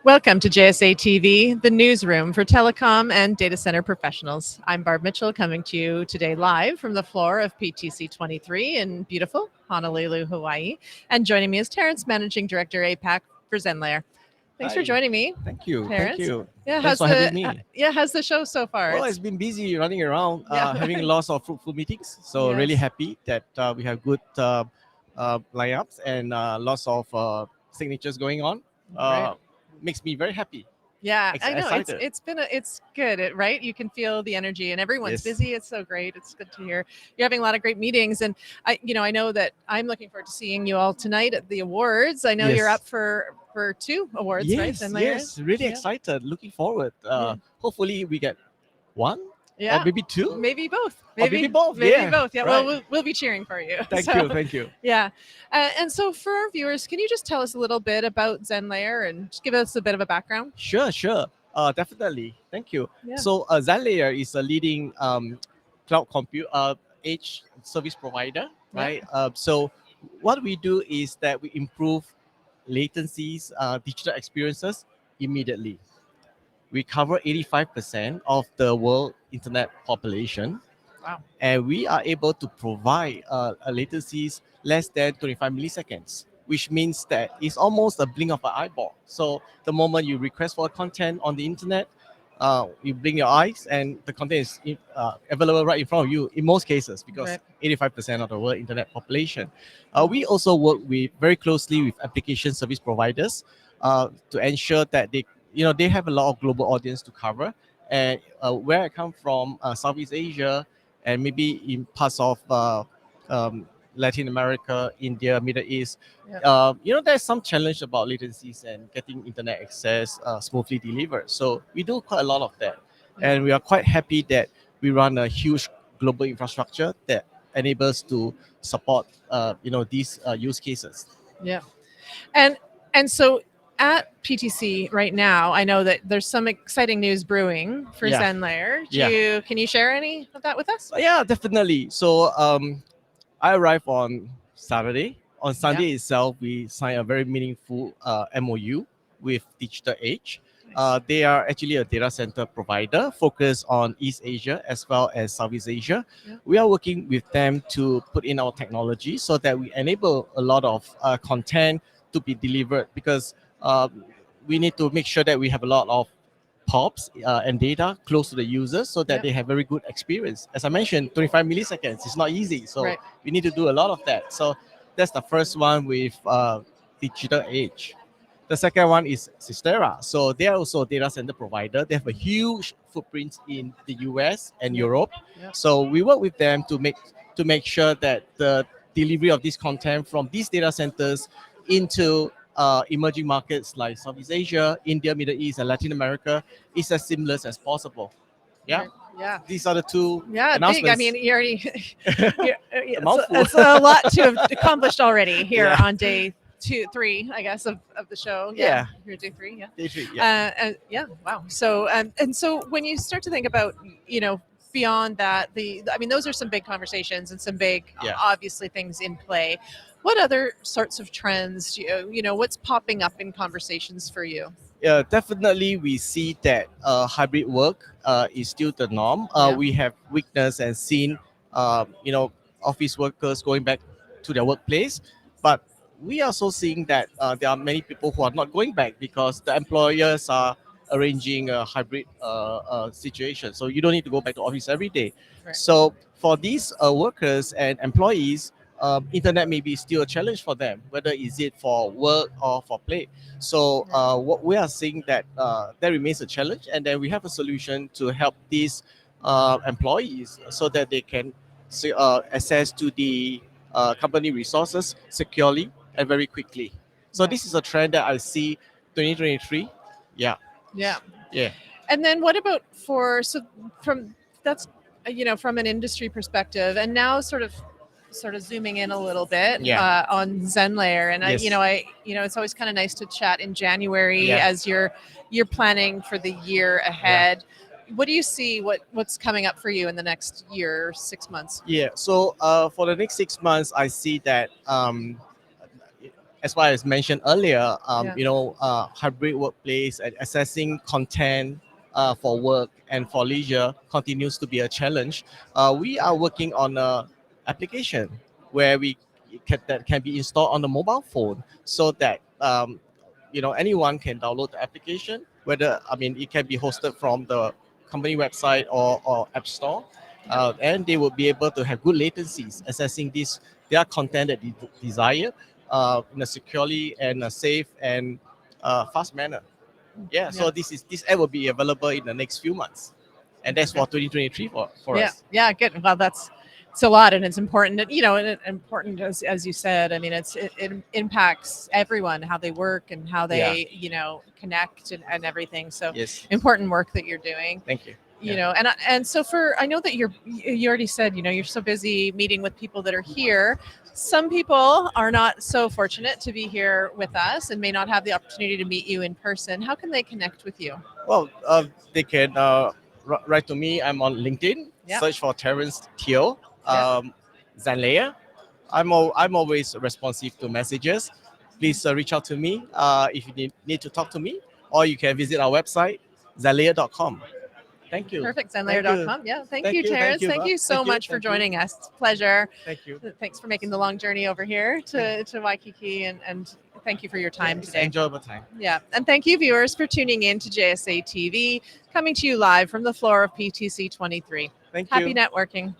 Welcome to JSA TV, the newsroom for telecom and data center professionals. I'm Barb Mitchell, coming to you today live from the floor of PTC'23 in beautiful Honolulu, Hawaii. And joining me is Terence, Managing Director APAC for Zenlayer. Thanks for Hi. joining me. Thank you. Terence. Thank you. Yeah, Thanks for having me. how's the show so far? Well, it's been busy running around, Yeah. having lots of fruitful meetings. So really Yes. happy that we have good lineups and lots of signatures going on. Great. Makes me very happy. Yeah, I know Excited. it's good, right? You can feel the energy, and everyone's Yes. busy. It's so great. It's good to hear you're having a lot of great meetings, and I know that I'm looking forward to seeing you all tonight at the awards. I know you're Yes. up for 2 awards, right? Yes, Zenlayer? yes, really Yeah. excited. Looking forward. Yeah. Hopefully we get one Yeah, or maybe two. maybe both. Or maybe both, Maybe yeah, both. Yeah. right. Well, we'll be cheering for you. Thank So, you. Thank you. Yeah, and so for our viewers, can you just tell us a little bit about Zenlayer and just give us a bit of a background? Sure. Definitely. Thank you. Yeah. So Zenlayer is a leading cloud compute edge service provider, right? So what we do is that we improve latencies, digital experiences immediately. We cover 85% of the world internet population. Wow. And we are able to provide a latencies less than 25 milliseconds, which means that it's almost a blink of an eyeball. So the moment you request for content on the internet, you blink your eyes and the content is available right in front of you in most cases, because Right. 85% of the world internet population. We also work very closely with application service providers to ensure that they have a lot of global audience to cover. And where I come from, Southeast Asia, and maybe in parts of Latin America, India, Middle East, there's some challenge about latencies and getting internet access smoothly delivered. So we do quite a lot of that, and we are quite happy that we run a huge global infrastructure that enables to support these use cases. Yeah. And so at PTC right now, I know that there's some exciting news brewing for Yeah. Zenlayer. Yeah. Can you share any of that with us? Yeah, definitely. So I arrived on Saturday. On Sunday itself, we signed a very meaningful MOU with Digital Age. They are actually a data center provider focused on East Asia as well as Southeast Asia. Yeah. We are working with them to put in our technology so that we enable a lot of content to be delivered, because we need to make sure that we have a lot of POPs and data close to the users so that they have very good experience. As I mentioned, 25 milliseconds is not easy. So Right. we need to do a lot of that. So that's the first one with Digital Age. The second one is Sistera. So they are also a data center provider. They have a huge footprint in the US and Europe. Yeah. So we work with them to make sure that the delivery of this content from these data centers into emerging markets like Southeast Asia, India, Middle East, and Latin America is as seamless as possible. Yeah. Yeah. These are the two Yeah, big. announcements. I mean, you already. mouthful. It's a lot to have accomplished already here Yeah. on day 2, 3, I guess, of the show. Yeah. You're day 3. Yeah. Day three, yeah. Yeah. Wow. So and so when you start to think about beyond that, those are some big conversations and some big obviously things in play. What other sorts of trends what's popping up in conversations for you? Yeah, definitely we see that hybrid work is still the norm. We have witnessed and seen office workers going back to their workplace, but we are also seeing that there are many people who are not going back because the employers are arranging a hybrid situation. So you don't need to go back to office every day. Right. So for these workers and employees, internet may be still a challenge for them, whether is it for work or for play. So what we are seeing that remains a challenge, and then we have a solution to help these employees so that they can access to the company resources securely and very quickly. So this is a trend that I see 2023. Yeah. Yeah. Yeah. And then what about from that's from an industry perspective, and now sort of zooming in a little bit on Zenlayer, and Yes. it's always kind of nice to chat in January Yeah. as you're planning for the year ahead. What do you see? What's coming up for you in the next year, 6 months? Yeah. So for the next 6 months, I see that as far as mentioned earlier, Yeah. hybrid workplace and assessing content for work and for leisure continues to be a challenge. We are working on a application where that can be installed on the mobile phone, so that anyone can download the application. Whether it can be hosted from the company website or app store, and they will be able to have good latencies assessing their content that they desire in a securely and a safe and fast manner. Yeah, so this app will be available in the next few months, and that's for 2023 for Yeah, us. yeah, good. Well, it's a lot, and it's important. And important as you said. I mean, it impacts everyone, how they work and how Yeah. they connect and everything. So Yes. important work that you're doing. Thank you. And so I know that you already said you're so busy meeting with people that are here. Some people are not so fortunate to be here with us and may not have the opportunity to meet you in person. How can they connect with you? Well, they can write to me. I'm on LinkedIn. Yeah. Search for Terence Teo, Yeah. Zenlayer. I'm always responsive to messages. Please reach out to me if you need to talk to me, or you can visit our website, zenlayer.com. Thank you. Perfect. Thank you. Zenlayer.com. Yeah. Thank Thank you, you. Thank Terence. you. Thank you so Thank you. much for Thank you. joining us. It's a pleasure. Thank you. Thanks for making the long journey over here to Waikiki, and thank you for your time It's today. enjoyable time. Yeah. And thank you, viewers, for tuning in to JSA TV, coming to you live from the floor of PTC 23. Thank Happy you. networking.